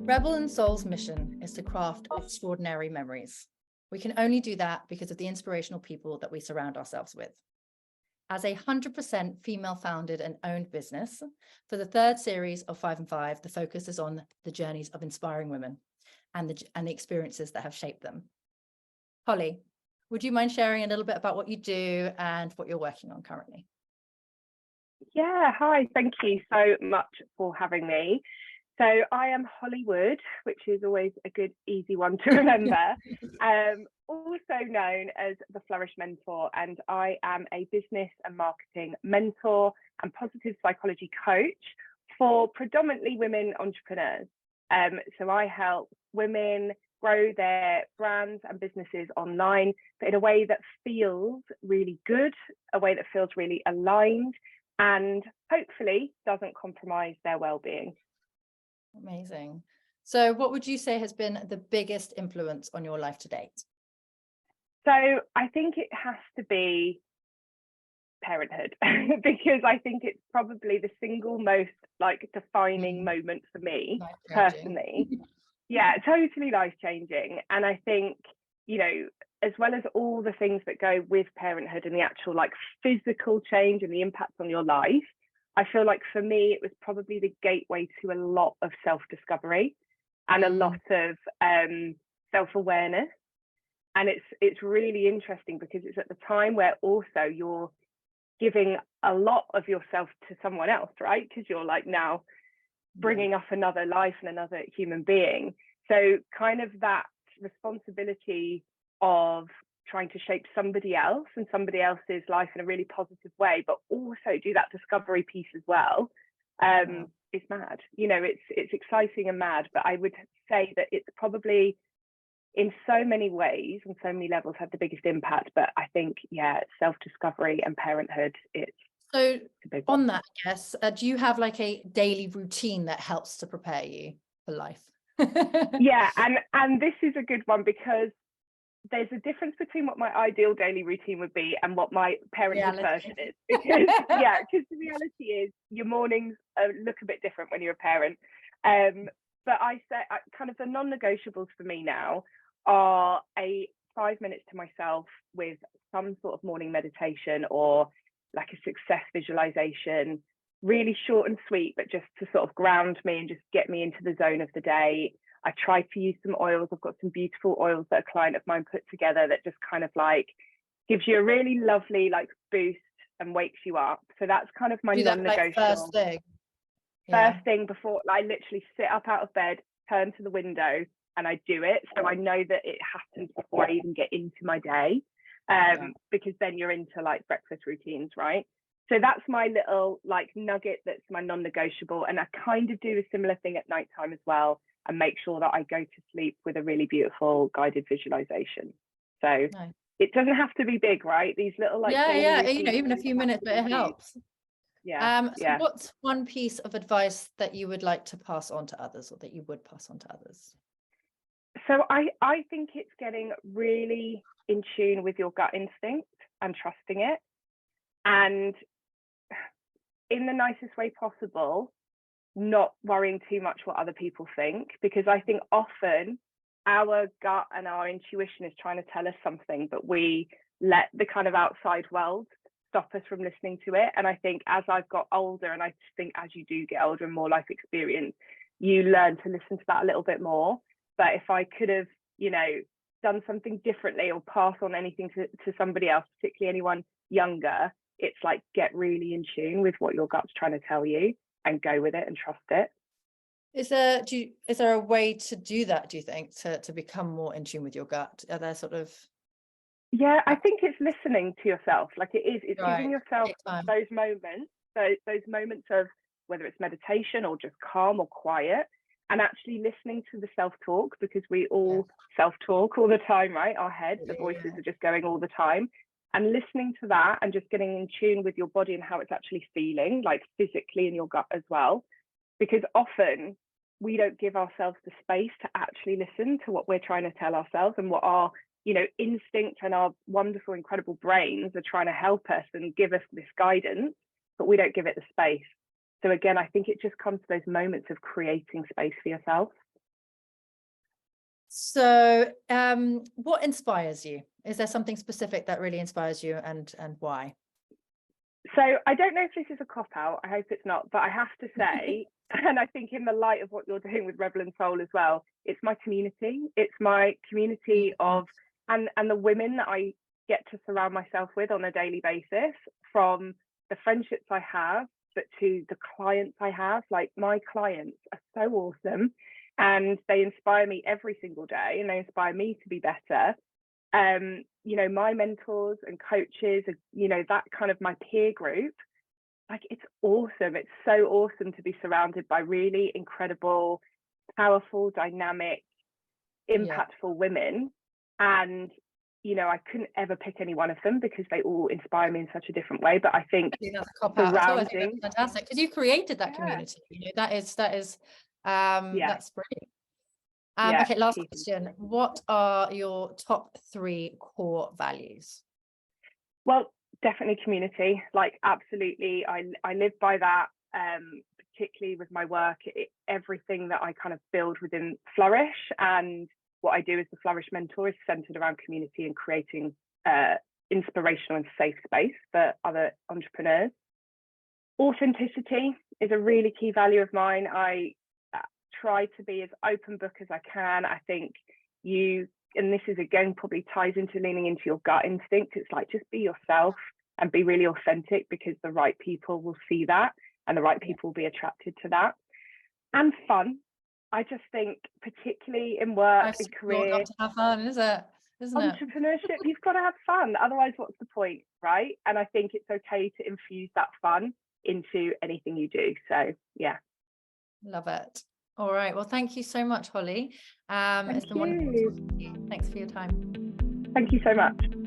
Rebel and Soul's mission is to craft extraordinary memories. We can only do that because of the inspirational people that we surround ourselves with. As a 100% female founded and owned business, for the third series of 5 and 5, the focus is on the journeys of inspiring women and the experiences that have shaped them. Holly, would you mind sharing a little bit about what you do and what you're working on currently? Yeah, hi, thank you so much for having me. So I am Hollywood, which is always a good, easy one to remember, also known as the Flourish Mentor, and I am a business and marketing mentor and positive psychology coach for predominantly women entrepreneurs. So I help women grow their brands and businesses online, but in a way that feels really good, a way that feels really aligned, and hopefully doesn't compromise their well-being. Amazing. So what would you say has been the biggest influence on your life to date? So I think it has to be parenthood, because I think it's probably the single most defining moment for me personally. Yeah, totally life-changing. And I think, as well as all the things that go with parenthood and the actual physical change and the impact on your life, I feel like for me, it was probably the gateway to a lot of self-discovery and a lot of self-awareness. And it's really interesting because it's at the time where also you're giving a lot of yourself to someone else, right? Because you're now bringing up another life and another human being. So kind of that responsibility of trying to shape somebody else and somebody else's life in a really positive way, but also do that discovery piece as well. It's mad, it's exciting and mad, but I would say that it's probably in so many ways and so many levels had the biggest impact. But I think, self-discovery and parenthood, it's so on that, yes. Do you have a daily routine that helps to prepare you for life? Yeah, and this is a good one because there's a difference between what my ideal daily routine would be and what my parenthood version is. Because the reality is your mornings look a bit different when you're a parent. But I say kind of the non-negotiables for me now are 5 minutes to myself with some sort of morning meditation or a success visualization, really short and sweet, but just to sort of ground me and just get me into the zone of the day. I try to use some oils. I've got some beautiful oils that a client of mine put together that just kind of gives you a really lovely boost and wakes you up. So that's kind of my non-negotiable. First thing before I literally sit up out of bed, turn to the window, and I do it. So I know that it happens before I even get into my day, because then you're into breakfast routines, right? So that's my little nugget that's my non-negotiable. And I kind of do a similar thing at nighttime as well, and make sure that I go to sleep with a really beautiful guided visualization. So it doesn't have to be big, right? These little even a few minutes, but it helps. So what's one piece of advice that you would like to pass on to others, or that you would pass on to others? So I think it's getting really in tune with your gut instinct and trusting it, and in the nicest way possible, not worrying too much what other people think, because I think often our gut and our intuition is trying to tell us something, but we let the kind of outside world stop us from listening to it. And I think as I've got older, and I think as you do get older and more life experience, you learn to listen to that a little bit more. But if I could have, done something differently or pass on anything to somebody else, particularly anyone younger, it's get really in tune with what your gut's trying to tell you and go with it and trust it. Is there a way to do that, do you think, to become more in tune with your gut? Are there sort of... Yeah, I think it's listening to yourself. It's giving yourself those moments of whether it's meditation or just calm or quiet, and actually listening to the self-talk, because we all self-talk all the time, right? Our head, the voices are just going all the time. And listening to that and just getting in tune with your body and how it's actually feeling, physically in your gut as well. Because often we don't give ourselves the space to actually listen to what we're trying to tell ourselves and what our, instinct and our wonderful, incredible brains are trying to help us and give us this guidance, but we don't give it the space. So again, I think it just comes to those moments of creating space for yourself. So what inspires you? Is there something specific that really inspires you, and why? So I don't know if this is a cop-out, I hope it's not, but I have to say, and I think in the light of what you're doing with Rebel and Soul as well, it's my community. It's my community of, and the women that I get to surround myself with on a daily basis, from the friendships I have, but to the clients I have. Like, my clients are so awesome, and they inspire me every single day, and they inspire me to be better. You know, my mentors and coaches, you know, that kind of my peer group, like, it's awesome. It's so awesome to be surrounded by really incredible, powerful, dynamic, impactful women. And, you know, I couldn't ever pick any one of them because they all inspire me in such a different way. But I think that's a cop out. I think that's fantastic, because you created that community. You know, that is that's brilliant. Okay, last question. What are your top 3 core values? Well, definitely community. Like, absolutely. I live by that, particularly with my work. Everything that I kind of build within Flourish, and what I do as the Flourish Mentor, is centered around community and creating inspirational and safe space for other entrepreneurs. Authenticity is a really key value of mine. I try to be as open book as I can. I think and this is again probably ties into leaning into your gut instinct. It's like, just be yourself and be really authentic, because the right people will see that, and the right people will be attracted to that. And fun. I just think, particularly in work and career, to have fun, isn't it? Entrepreneurship, you've got to have fun. Otherwise, what's the point, right? And I think it's okay to infuse that fun into anything you do. So yeah. Love it. All right. Well, thank you so much, Holly. It's been wonderful talking to you. Thanks for your time. Thank you so much.